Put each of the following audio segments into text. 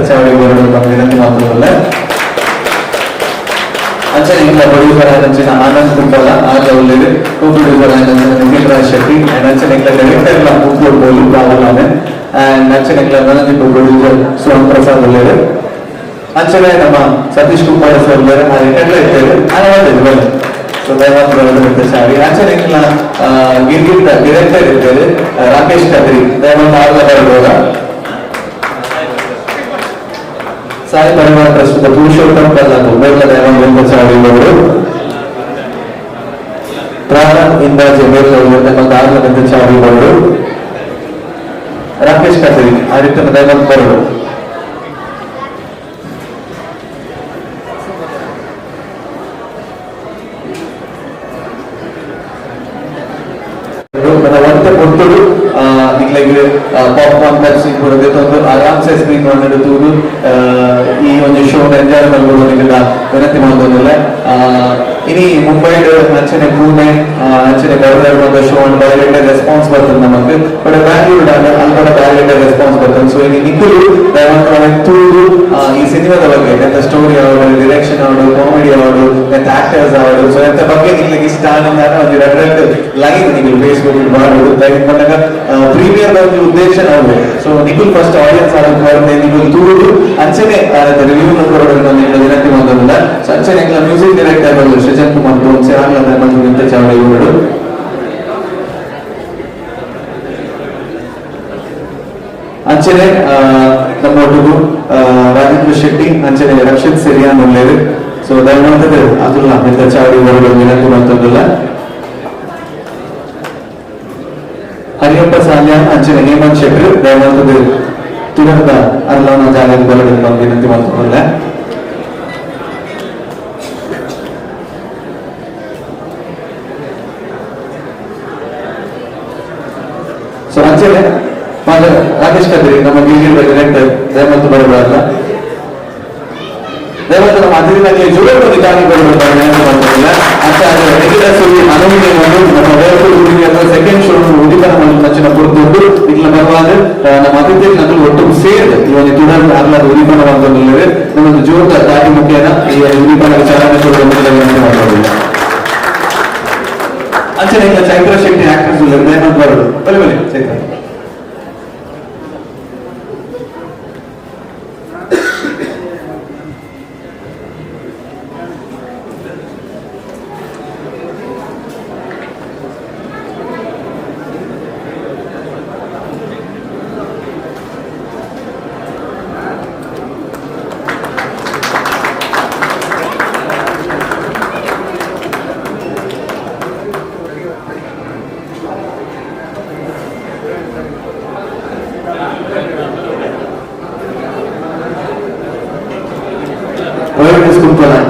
ಚಾವಡಿ ವಿನಂತಿ ಮಾತ್ರವಲ್ಲ. ಅಂಚನೆ ಇಂಗ್ಲ ಪ್ರೊಡ್ಯೂಸರ್ ಆದಂಚಿನ ಆನಂದ್ ಕುಂಪಲ ಆಗ ಒಳ್ಳೆಯದು, ಕೋ ಪ್ರೊಡ್ಯೂಸರ್ ಆದಂಚಿನ ನಿತಿನ್ರಾಜ್ ಶೆಟ್ಟಿ, ಅಂಡ್ ಅಂಚನೆ ಇಂಗ್ಲ ಡೈರೆಕ್ಟರ್ ಇಲ್ಲ ಮುಗ್ಗೋಡ್ ಬೋಲು ಪ್ರಾವಲಾನೆ, ಅಂಡ್ ಅಂಚನೆ ಇಂಗ್ಲ ನನದಿಬ್ಬ ಪ್ರೊಡ್ಯೂಸರ್ ಸುಹನ್ ಪ್ರಸಾದ್ ಒಳ್ಳೆಯದು. ಅಂಚನೆ ನಮ್ಮ ಸತೀಶ್ ಕುಂಪಾರ ಸರ್ ಬೇರೆ ಆ ರಿಟರ್ನ್ ಇರ್ತೇವೆ ಆನಂದಿದ್ದು ಬೇರೆ. ಸೊ ದಯಮಾತ್ರ ಚಾವಿ ಅಂಚನೆ ಇಂಗ್ಲ ಗಿರ್ಗಿಟ್ ಡೈರೆಕ್ಟರ್ ಇರ್ತೇವೆ ರಾಕೇಶ್ ಕದ್ರಿ, ದಯಮಾತ್ರ ಆಗ ಬರ್ಬೋದ. ಸಾಯಿ ಪರಿವಾರ ಪ್ರಸ್ತುತ ಪುರುಷೋತ್ತಮ ಕಲ್ಲದು ಬೇಗ ದಯಮಾತ್ರ ಚಾವಿ ಅವರು ಪ್ರಾರಂಭ ಇಂದಾಜೆ ಬೇಗ ದಯಮಾತ್ರ ಆಗಲಂತ ಚಾವಿ ಅವರು ರಾಕೇಶ್ ಕದ್ರಿ ಆ ರೀತಿ ದಯಮಾತ್ರ ಬರೋದು. ಕೊಟ್ಟರು ನಿಮಗೆ ಪಾಪ್ಕಾರ್ನ್ ಪೆಪ್ಸಿ ಕೊಡದೆ ತಂದು ಆರಾಮ್ಸೆ ಸ್ಕ್ರೀನ್ ಮಾಡಿದ್ದು ತೂದು ಈ ಒಂದು ಶೋ ಎಂಜಾಯ್ ಮಾಡ್ಬೋದು ನಿಮ್ಗೆಲ್ಲ ವಿನಂತಿ ಮಾಡೋದಿಲ್ಲ. ಇನಿ ಮುಂಬೈಡ್ ಅಂಚನೆ ಪೂಣೆ ಅಂಚನೆ ಬರೋದ ಶೋ ಅಂಡ್ ಬ್ಯಾಲೆಂಡ್ ರೆಸ್ಪಾನ್ಸ್ ಬರ್ತದೆ ನಮಗೆ, ಬಟ್ ಬ್ಯಾಂಗ್ಳೂರ್ ಅಲ್ಲಿ ಬ್ಯಾಲೆಂಡ್ ರೆಸ್ಪಾನ್ಸ್ ಬರ್ತದೆ. ಸೊ ಇನ್ನು ನಿಖಿಲು ದಯಮಾತ್ರ ತೂದು ಈ ಸಿನಿಮಾದ ಬಗ್ಗೆ ಎಂತ ಸ್ಟೋರಿ ಆವಡು, ಡಿರೆಕ್ಷನ್ ಆವಡು, ಕಾಮಿಡಿ ಆವಡು, ಎಂತ ಆಕ್ಟರ್ಸ್ ಆವಡು, ಸೊ ಎಂತ ಬಗ್ಗೆ ನಿಮಗೆ ಇಷ್ಟ ಆನಂದ ಒಂದು ಎರಡು ಲೈನ್ ನೀವು ಫೇಸ್ಬುಕ್ ಮಾಡುವುದು ದಯವಿಟ್ಟು ಬಂದಾಗ ಪ್ರೀಮಿಯರ್ ಒಂದು ಉದ್ದೇಶ ನಾವು. ಸೊ ನಿಖಿಲ್ ಫಸ್ಟ್ ಆಡಿಯನ್ಸ್ ಆಡೋದು ಬರುತ್ತೆ, ನಿಖಿಲ್ ತೂದು ಅಂಚನೆ ರಿವ್ಯೂ ಕೊಡೋದು ವಿನಂತಿ ಮಾಡೋದಿಲ್ಲ. ಸೊ ಅಂಚನೆ ಮ್ಯೂಸಿಕ್ ಡೈರೆಕ್ಟರ್ ಬಂದು ಸೃಜನ್ ಕುಮಾರ್ ತೋನ್ಸೆ ಆಗ್ಲದ ನಿಂತ ಚಾವಡಿ ಇವರು ಅಂಚನೆ ನಮ್ಮ ಒಟ್ಟಿಗೂ ರಾಜೇಂದ್ರ ಶೆಟ್ಟಿ ಅಂಚನೆ ರಕ್ಷಿತ್ ಸರಿಯಾನ್ ಒಳ್ಳೆಯದು. ಸೊ ದಯಮಾಡ್ತದೆ ಅದುಲ್ಲ ನಿಂತ ಚಾವಡಿ ಇವರು ವಿನಂತಿ ಮಾಡೋದಿಲ್ಲ. ಹರಿಯಪ್ಪ ಸಾಲ್ಯ ಅಂಚನೆ ಹೇಮಂತ್ ಶೆಟ್ಟಿ ದಯಮಾಡ್ತದೆ ತುರದ ಅರ್ಲವನ ಜಾಗದ ಬರಬೇಕು ವಿನಂತಿ ಮಾಡೋದಿಲ್ಲ. ಸೊ ಅಂಚನೆ ರಾಕೇಶ್ ಕದ್ರಿ ನಮ್ಮ ಗಿರಿಗಿರ ಡೈರೆಕ್ಟರ್ ದಯಮಾತ್ರ ಬರಬಾರಲ್ಲ. ದಯಮಾತ್ರ ನಮ್ಮ ಅದಿರಿನಲ್ಲಿ ಜೋಡೋದು ಜಾಗಿ ಬರಬೇಕಾದ್ರೆ ಆಚಾರ್ಯ ರೆಗ್ಯುಲರ್ ಸುಳಿ ಅನುಮತಿ ಒಂದು ನಮ್ಮ ಬೇರೆ ಸೆಕೆಂಡ್ ಶೋ ಉದಿಪನ ನಚ್ಚಿನ ಕೊಡ್ಕೊಂಡು ಇಲ್ಲಿ ಬರುವಾಗ ನಮ್ಮ ಅತಿಥಿ ನಮ್ಮಲ್ಲಿ ಒಟ್ಟು ಸೇರಿದೆ ಈ ಒಂದು ತುಡರ್ ಆಗ್ಲಾದ ಉದಿಪನ ಬಂದಿದ್ದೇವೆ. ನಮ್ಮೊಂದು ಜೋರ ದಾಟಿ ಮುಖ್ಯನ ಈ ಉದಿಪನ ಚಾಲನೆ ಕೊಡುವ ಅಂಚನೆ ಚೈತ್ರ ಶೆಟ್ಟಿ ಆಕ್ಟರ್ಸ್ ದಯಮಾತ್ರ ಬರೋದು ಬಲಿ ಬಲಿ ಚೈತ್ರ.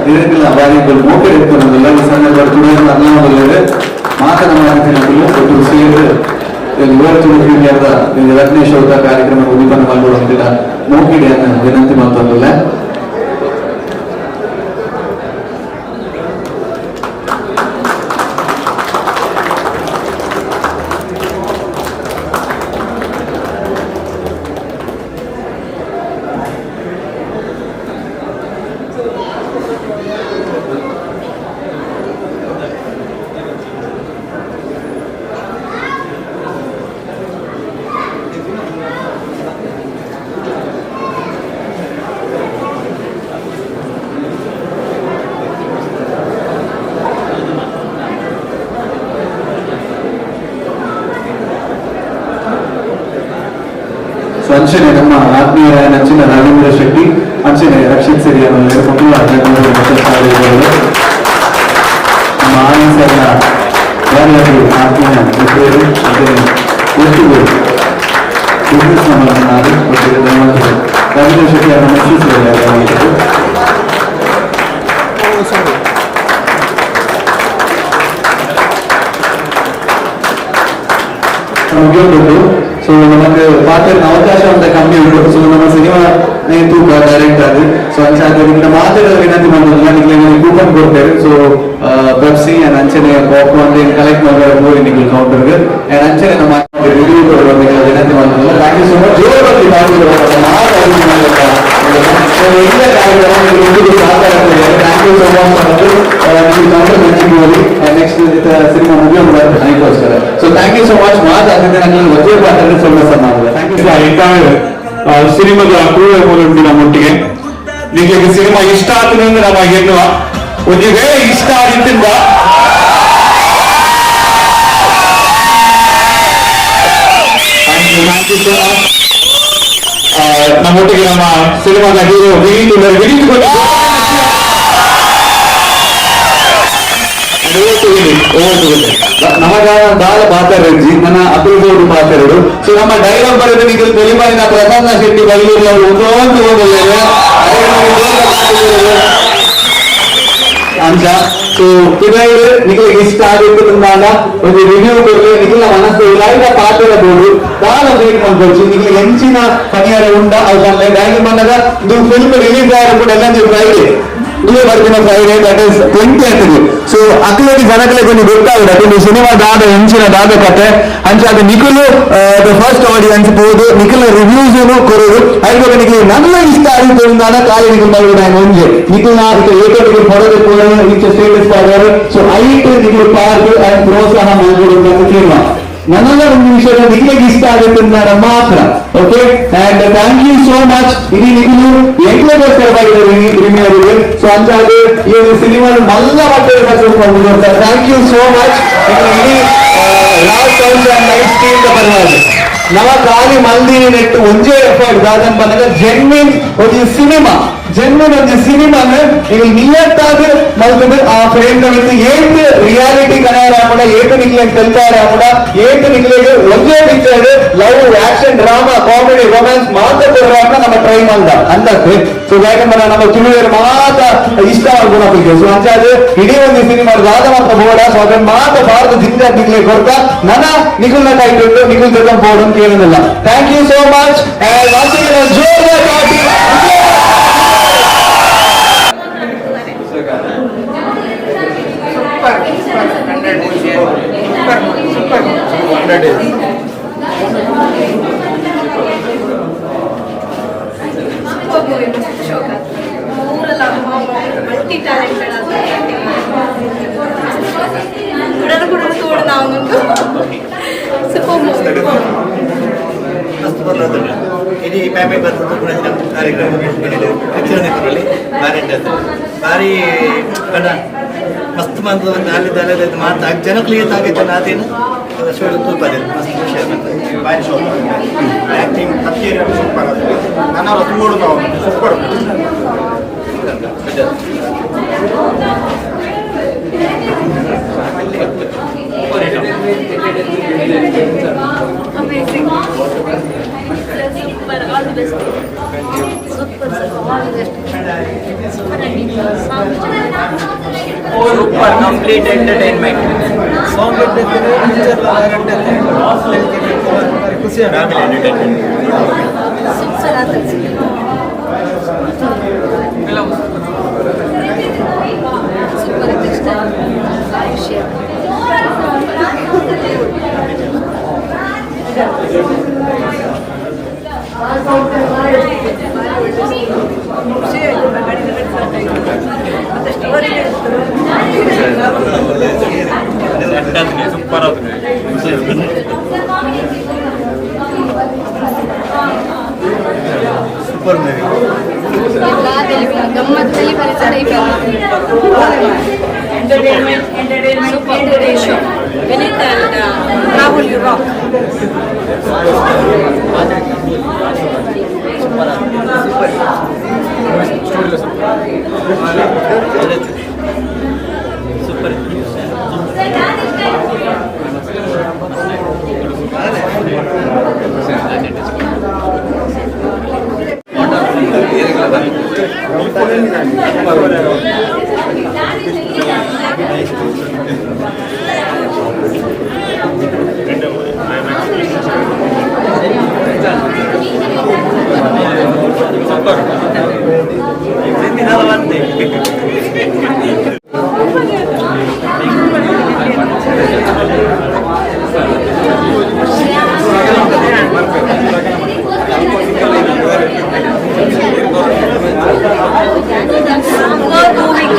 ಇದಕ್ಕೆಲ್ಲ ಬಾರಿಗಳು ಮೋಕೆ ಇರ್ತನಲ್ಲ ಈ ಸಂದರ್ಭ ತುಡಿಯನ್ನು ಅನ್ನೋದಲ್ಲದೆ ಮಾತನಾಡುತ್ತಿಲ್ಲ ಒಟ್ಟು ಸೇರಿ ಪ್ರೀಮಿಯರ್ದ ರತ್ನೇಶ್ ಅವರ ಕಾರ್ಯಕ್ರಮ ಉದಿಪನ ಮಾಡುವಂತಿಲ್ಲ ಮೋಕಿಡಿಯನ್ನು ವಿನಂತಿ ಮಾಡ್ತಲ್ಲ. ಅಂಚನೆ ನಮ್ಮ ಆತ್ಮೀಯ ನೆಚ್ಚಿನ ರವೀಂದ್ರ ಶೆಟ್ಟಿ ಅಂಚನೆ ರಕ್ಷಿತ್ ಸರಿಯನ್ನು ನಮ್ಮ ಆನಂದ್ ಯಾರ್ಯಾರು ಆತ್ಮೀಯ ಮಿತ್ರರು ಒಟ್ಟಿಗೆ ಬಿಸ್ನೆಸ್ ಮಾಡಿ ಒಟ್ಟಿಗೆ ರವೀಂದ್ರ ಶೆಟ್ಟಿ ಅವರ ಮೆಚ್ಚಿಸಿದ್ದಾರೆ. ಮುಗಿಯೋದು. ಸೊ ನಮಗೆ ಪಾತ್ರ ಅವಕಾಶ ಅಂತ ಕಮ್ಮಿ ಉಂಟು. ಸೊ ನಮ್ಮ ಸಿನಿಮಾ ತೂಕ ಡೈರೆಕ್ಟ್ ಆಗಿ ಸೊ ಅಂಚೆ ಮಾತಾಡೋ ವಿನಂತಿ ಮಾಡೋದಿಲ್ಲ, ನಿಮಗೆ ಕೂಪನ್ ಕೊಡ್ತೇವೆ. ಸೊ ಪೆಪ್ಸಿ ಅಂಡ್ ಅಂಚನೆ ಪಾಪ್ಕಾರ್ನ್ ಕಲೆಕ್ಟ್ ಮಾಡೋ ನಿಮಗೆ ಕೌಂಟರ್ಗೆ ಅಂಡ್ ಅಂಚನೆ ನಮ್ಮ ರಿವ್ಯೂ ಕೊಡುವ ವಿನಂತಿ ಮಾಡೋದಿಲ್ಲ. Thank you so much. ಜೋರಾಗಿ ಎಲ್ಲ ಕಾರ್ಯಕ್ರಮ ನಿಮಗೆ ಸಹಕಾರ ಆಗ್ತದೆ. Thank you so much next cinema ಮುಗಿಯೋದು ಅದಕ್ಕೋಸ್ಕರ. So thank you so much ಮಾತಾಡಿದ್ರೆ ನನಗೆ ಒತ್ತೇ ಮಾತಾಡಿದ್ರೆ ಸ್ವಲ್ಪ ಸಮಾನ. Thank you sir. ಸಿನಿಮಾದ ಕ್ರೂರ ಮಟ್ಟಿಗೆ ನಿಮಗೆ ಸಿನಿಮಾ ಇಷ್ಟ ಆಗ್ತದೆ ಅಂದ್ರೆ ನಮ್ಮ ಹೆಣ್ಣುವ ಒಂದು ವೇಳೆ ಇಷ್ಟ ಆಗಿದ್ದರಿಂದ ನಮ್ಮೊಟ್ಟಿಗೆ ನಮ್ಮ ಸಿನಿಮಾದ ಹೀರೋ ವಿನೀತ್ ನಮಗ ಬಾಳ ಪಾತ್ರರಜ್ಜಿ ನನ್ನ ಅಪರೂಪದ ಪಾತ್ರರು. ಸೊ ನಮ್ಮ ಡೈಲಾಗ್ ಬರೆದು ನಿಮಗೆ ಬೆಳಿಮಾರಿನ ಪ್ರಸಾದ್ ಶೆಟ್ಟಿ ಬೈಲೂರು ಅವರು ಒಂದೊಂದು ಓದಲಿಲ್ಲ ಅಂತ. ಸೊ ಇದಾಗಿ ನಿಮಗೆ ಇಷ್ಟ ಆಗಿರುವುದರಿಂದ ಒಂದು ರಿವ್ಯೂ ಕೊಟ್ಟು ನಿಖಿಲ ಮನಸ್ಸು ಇಲಾಖ ಪಾತ್ರ ಬೋರ್ಡು ಬಾಳ ವೇಟ್ ಮಾಡ್ಕೊಳ್ಸಿ ನಿಮಗೆ ಹೆಂಚಿನ ಪನಿಯಾರ ಉಂಡ ಅವಕಾಶ ಡೈಲಾಗ್ ಬಂದಾಗ ಇದು ಫಿಲ್ಮ್ ರಿಲೀಸ್ ಆಗ ಕೂಡ ಎಲ್ಲ ಫ್ರೈಡೆ ಇದೇ ಬರ್ತಿನ ಫ್ರೈಡೆ ದಟ್ ಇಸ್ 20 ಆಗ್ತದೆ. ಸೊ ಅಕ್ಕಲಲ್ಲಿ ಜನಗಳಿಗೆ కొన్ని ಗೊತ್ತಾಗಿದೆ ಅದು ಸಿನಿಮಾ ದಾದ ಹೆಂಚಿನ ದಾದ ಕತೆ ಅಂಚಾದ ನಿಖಿಲು ದ ಫಸ್ಟ್ ಆಡಿಯನ್ಸ್ ಬೋದು ನಿಖಿಲ ರಿವ್ಯೂಸ್ ಕೊಡೋದು ಐದು ನಿಖಿಲ್ ನನ್ನ ಇಷ್ಟ ಆಗಿದ್ದರಿಂದ ಕಾಲಿ ನಿಖಿಲ್ ಮಾಡುವುದು ನಾನು ಒಂಜೆ ನಿಖಿಲ್ನ ಏಕರಿಗೆ ಹೊರಗೆ ಕೂಡ ಈಚ ಸ್ಟೇಟಸ್ ಪಾಡೋರು. ಸೊ ಐಟ್ ನಿಖಿಲ್ ಪಾರ್ಕ್ ಅಂಡ್ ಪ್ರೋತ್ಸಾಹ ಮಾಡಿಕೊಡುವಂತ ತೀರ್ಮಾನ ನನ್ನೆಲ್ಲ ಒಂದು ವಿಷಯ ನಿಖಿಲಿಗೆ ಇಷ್ಟ ಆಗುತ್ತಿದ್ದ ಮಾತ್ರ. Okay and thank you so much. ಇಡೀ ನಿಖಿಲು ಎಂಟ್ಲಗೋಸ್ಕರ ರಿಮಿಯರಿಗೆ. ಸೊ ಅಂಚಾದ್ರೆ ಈ ಸಿನಿಮಾ ಮಲ್ಲ ಮಟ್ಟದ success. Thank you so much. ಇಡೀ last house and night team ಪರವಾಗಿ ನವ ಖಾಲಿ ಮಂದಿ ನೆಟ್ಟು ಒಂಜೇ ಎಫರ್ಟ್ ದಾದನ್ ಬಂದಾಗ ಜೆನ್ವಿನ್ ಒಂದು ಸಿನಿಮಾ ಒಂದು ಸಿನಿಮಾನ ಈಗ ನಿಯತ್ತಾಗ ಮಲ್ತದೆ ಆ ಫ್ರೇಮ್ ಕವಿತು ಏತ್ ರಿಯಾಲಿಟಿ ಕನೆಯಾರ ಕೂಡ ಏತ್ ನಿಖಿಲಿಗೆ ಕಲ್ತಾರ ಕೂಡ ಏತ್ ನಿಖಿಲಿಗೆ ಒಂದೇ picture love action drama comedy romance ಮಾತ್ರ ಕೊಡ್ರಾಕ ನಮ್ಮ ಟ್ರೈ ಮಾಡ್ದ ಅಂದಕ್ಕೆ. ಸೊ ಯಾಕಂದ್ರೆ ನಮ್ಮ ತುಳುವರು ಮಾತ್ರ ಇಷ್ಟ ಆಗುಣಪಿಗೆ. ಸೊ ಅಂಚಾದ್ರೆ ಇಡೀ ಒಂದು ಸಿನಿಮಾ ದಾದ ಮಾತ್ರ ಬೋಡ. ಸೊ ಅದನ್ನ ಮಾತ್ರ ಭಾರತ ಜಿಂಜಾ ನಿಖಿಲಿಗೆ ಕೊಡ್ತಾ ನನ್ನ ನಿಖಿಲ್ನ ಕೈಟ್ಟು ನಿಖಿಲ್ ಜೊತೆ ಬೋರ್ಡ್ ಕೇಳೋದಿಲ್ಲ. Thank you so much. ಜೋರ್ದಾರ್ ಪಾರ್ಟಿ ಮಲ್ಟಿ ಟ್ಯಾಲೆಂಟೆಡ್ ಕೂಡ ತೋಡು ನಾವು ಇಡೀ ಫ್ಯಾಮಿಲಿ ಬಂದು ಕಾರ್ಯಕ್ರಮ ಭಾರಿ ಕಣ ಮಸ್ತ್ ಮಂದು ಒಂದು ಅಲ್ಲಿದ್ದ ಮಾತು ಜನಕ್ಲಿಗೆ ತಾಗಿತ್ತು ನಾದೇನು ಶೋರು ತೂಪದೆ ಮಸ್ತ್ ವಿಷಯ ಭಾರಿ ಶೋ ಆ್ಯಕ್ಟಿಂಗ್ ಹತ್ತಿರ ಸೂಪರ್ ಅದು ನಾನು ತೂಡು ನಾವು super amazing. Super, all the best. Super, all the best. Super, complete entertainment. Song family entertainment. Super ಆಗುತ್ತೆ ಸೂಪರ್ ಮೂವಿ ಗಮ್ಮತ್ತಲ್ಲಿ ಪರಿಚಯ entertainment show. Vineeth and Rahul, you rock. Super.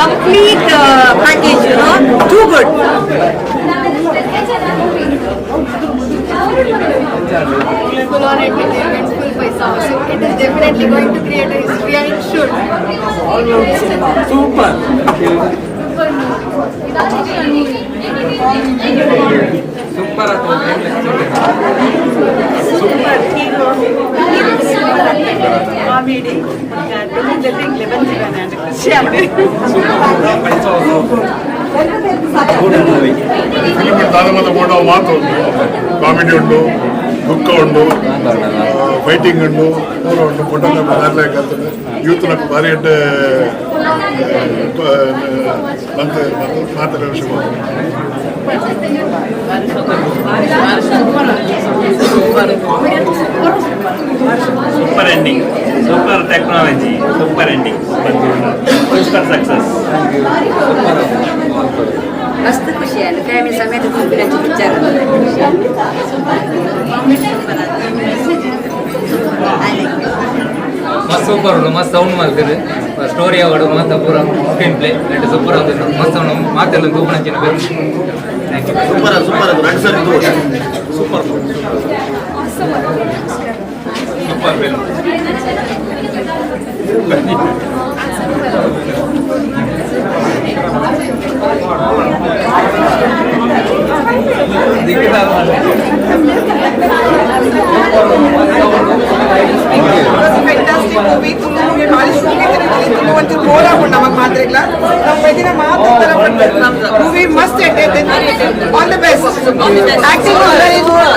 complete package, you know, too good. Full on entertainment, full paisa. So it is definitely going to create a history and it should. Super. Super hero, comedy, everything level and Christianity. ಮಾತು comedy ಉಂಟು, ದುಃಖ ಉಂಟು, fighting ಉಂಟು, ಪೂರ ಉಂಟು. ಪುಟ್ಟನ ಮಾತಾಡ್ಲಿಕ್ಕೆ youth నాకు ಭಾರಿ ಎಡ್ಡೆ ಮಾತಾಡೋ ವಿಷಯ. Super ending, super technology, super ending, super success. ಮಸ್ತ್ ಖುಷಿ ಆಯ್ತು. ಫ್ಯಾಮಿಲಿ ಸಮೇತ ಕೂತ್ಕೊಂಡು ಪಿಕ್ಚರ್ ಮಸ್ತ್ ಸೂಪರ್ ಉಂಟು, ಮಸ್ತ್ ಸೌಂಡ್ ಮಾಡ್ತಾರೆ. ಸ್ಟೋರಿ ಅವಡು ಮಾತ ಪೂರ ಸ್ಕ್ರೀನ್ ಪ್ಲೇ ನೆಟ್ ಸೂಪರ್ ಆಗುತ್ತೆ. ಮಸ್ತ್ ಸೌಂಡ್ ಮಾತೆಲ್ಲ ತೂಪಣ ಚಿನ್ನ ಬೇರೆ. ಸೂಪರ್ ಸೂಪರ್ ಅದು ರೆಡ್ ಸರ್ ಇದು super super film. Fantastic movie. ತುಂಬ ಭಾಳ ತುಂಬ ಒಂದು ಬೋರ್ ಆಗೊಂಡು ನಮಗೆ ಮಾತ್ರ ಇಲ್ಲ. ನಮ್ಮ ಬೆದಿನ ಮಾತು ಥರ ಮೂವಿ ಮಸ್ತ್ entertainment. All the best. Acting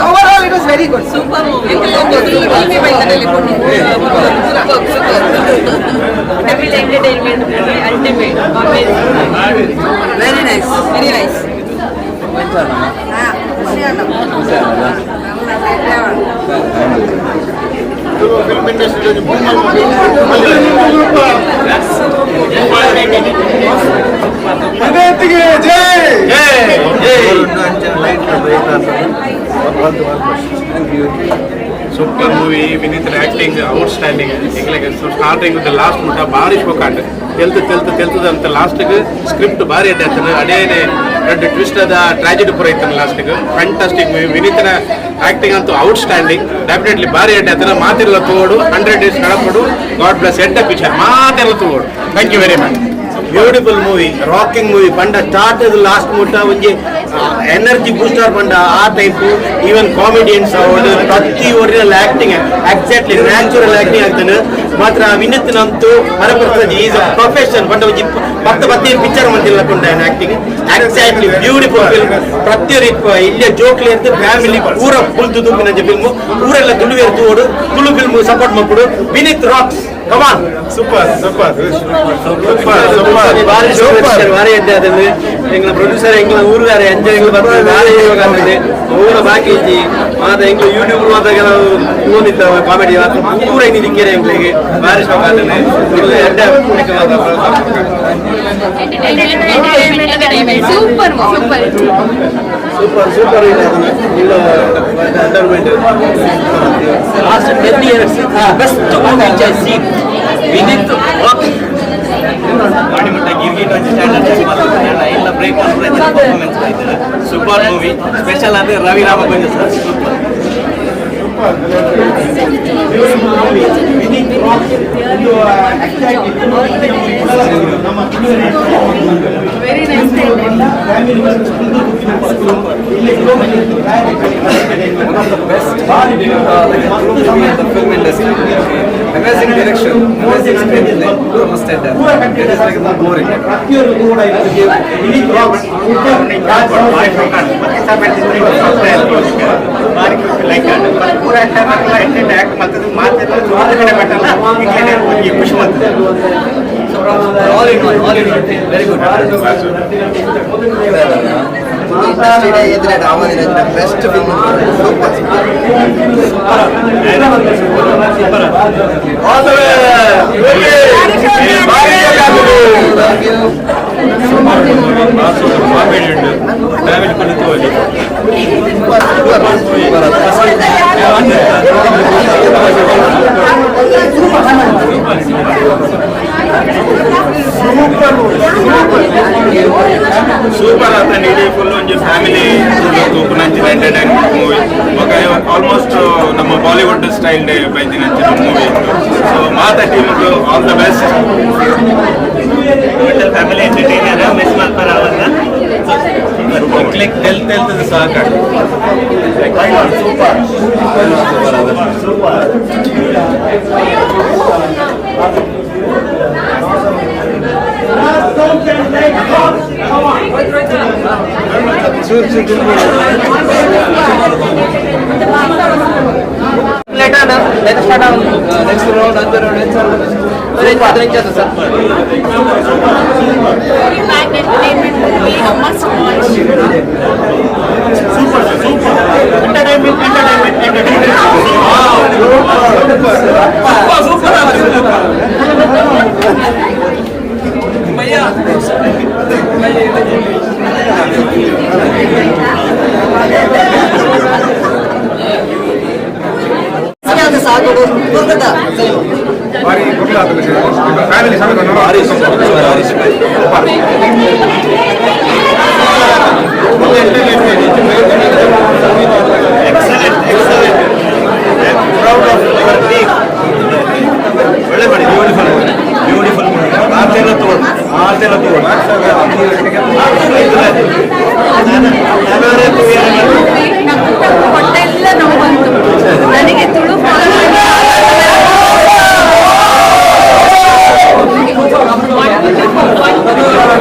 overall it was very good. Super movie. Entertainment ultimate. Very nice, very nice. Film industry super movie. Vineeth acting outstanding. Starting last ಮುಟ್ಟ ಭಾರಿ ಶೋಕಾಟ್ ತೆಲ್ತದಂತ ಲಾಸ್ಟ್ಗೆ ಸ್ಕ್ರಿಪ್ಟ್ ಭಾರಿ ಅಡ್ಡಾಗ್ತದೆ. ಅಡೇನೆ ಎರಡು ಟ್ವಿಸ್ಟ್ ಅದ ಟ್ರಾಜಿಡಿ ಪೂರ ಇತ್ತು ಲಾಸ್ಟ್ಗೆ. Fantastic movie. ವಿನೀತನ ಆಕ್ಟಿಂಗ್ ಅಂತೂ ಔಟ್ಸ್ಟ್ಯಾಂಡಿಂಗ್. ಡೆಫಿನೆಟ್ಲಿ ಭಾರಿ ಅಡ್ಡಾಗ್ತದೆ. ಮಾತೆಲ್ಲ ತಗೋಡು 100 days ನಡಪಡು. ಗಾಡ್ ಬ್ಲೆಸ್ ಎಡ್ಡ ಪಿಕ್ಚರ್ ಮಾತೆಲ್ಲ ತಗೋಡು. Thank you very much. Beautiful movie, rocking movie. ಪಂಡ ಸ್ಟಾರ್ಟ್ ಲಾಸ್ಟ್ ಮುಟ್ಟ ಒಂಜಿ ಎನರ್ಜಿ ಬೂಸ್ಟರ್ ಪಂಡ ಆ ಟೈಪ್. ಈವನ್ ಕಾಮಿಡಿಯನ್ಸ್ ಅವಳು ಪ್ರತಿ original acting exactly natural acting ಆಗ್ತಾನೆ ಮಾತ್ರ. ವಿನೀತ್ ನಂತೂ ಮರಪ್ರಸಾದ್ ಈಸ್ ಅ ಪ್ರೊಫೆಷನ್. ಪಂಡ ಒಂಜಿ 10 ಪಿಕ್ಚರ್ ಮಂದಿಲ್ಲ ಕೊಂಡ ಆಕ್ಟಿಂಗ್ ಎಕ್ಸಾಕ್ಟ್ಲಿ ಬ್ಯೂಟಿಫುಲ್ ಫಿಲ್ಮ್. ಪ್ರತಿಯೊಬ್ಬ ಇಲ್ಲೇ ಜೋಕ್ಲಿ ಅಂತ ಫ್ಯಾಮಿಲಿ ಪೂರ ಫುಲ್ ತುದುಪಿನ ಫಿಲ್ಮ್. ಊರೆಲ್ಲ ತುಳುವೇರು ತೋಡು ತುಳು ಫಿಲ್ಮ್ ಸಪೋರ್ಟ್ ಮಾಡ್ಕೊಡು. Vineeth rocks. Come on. Super super ಭಾರಿ ಎಡ್ಡೆ ಅದನ್ನು ಎಂಗ್ಲ ಪ್ರೊಡ್ಯೂಸರ್ ಎಂಗ್ಲ ಊರುಗಾರೆ ಅಂಜೆ ಎಂಗ್ಲ ಬರ್ತದೆ ಭಾರಿ ಆಗ್ತದೆ. ಊರ ಬಾಕಿ ಇಜ್ಜಿ ಮಾತ ಎಂಗ್ಲ ಯೂಟ್ಯೂಬ್ ಮಾತ ಕೆಲವು ಓದಿದ್ದಾವೆ ಕಾಮಿಡಿ ಮಾತ್ರ ಪೂರ ನಿಧಿಕೆರೆ ಎಂಗ್ಲಿಗೆ ಭಾರಿ ಶೋಕ ಆಗ್ತದೆ. ಎಡ್ಡೆ ಸೂಪರ್ ಸೂಪರ್ ಸೂಪರ್ ಸೂಪರ್ ಇದೆ. ಇಲ್ಲ entertainment last 10 years best movie scene Vineeth rock ಮಾಡಿಮಟ್ಟ ಗಿರ್ಗಿಟ್ ಒಂದು ಸ್ಟ್ಯಾಂಡರ್ಡ್ ಎಲ್ಲ ಬ್ರೇಕ್ ಪರ್ಫಾರ್ಮೆನ್ಸ್ ಆಯ್ತು. Super movie. ಸ್ಪೆಷಲ್ ಆದರೆ ರವಿ ರಾಮಗೊಂಜ sir super. Very nice. film industry. Amazing direction, amazing screenplay, must have done. It is like the boring. all in all very good. Best film. Super child by the movie. So Mata team all the best. Total family entertainer miss malpar avalla. Click tell the saga. Super. Let's start on next round, other round, sir. Very packed entertainment movie, a must watch. Super. Entertainment. Excellent. Proud of your team. Beautiful. ಹೊಟ್ಟೆಲ್ಲ ನೋವು ಬಂತು ನನಗೆ Tulu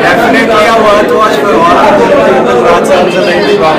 Definitely a worth watch for all of the Prasads and Super.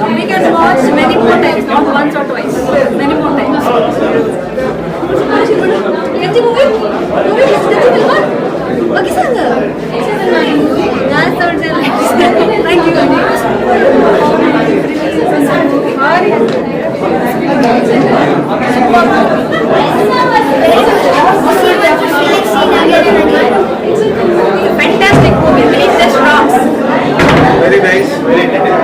We can watch many more times, not once or twice. Many more times. Kenji movie? Okay, sir. Thank you. Fantastic movie. Vineeth just rocks. Very nice. Very entertaining.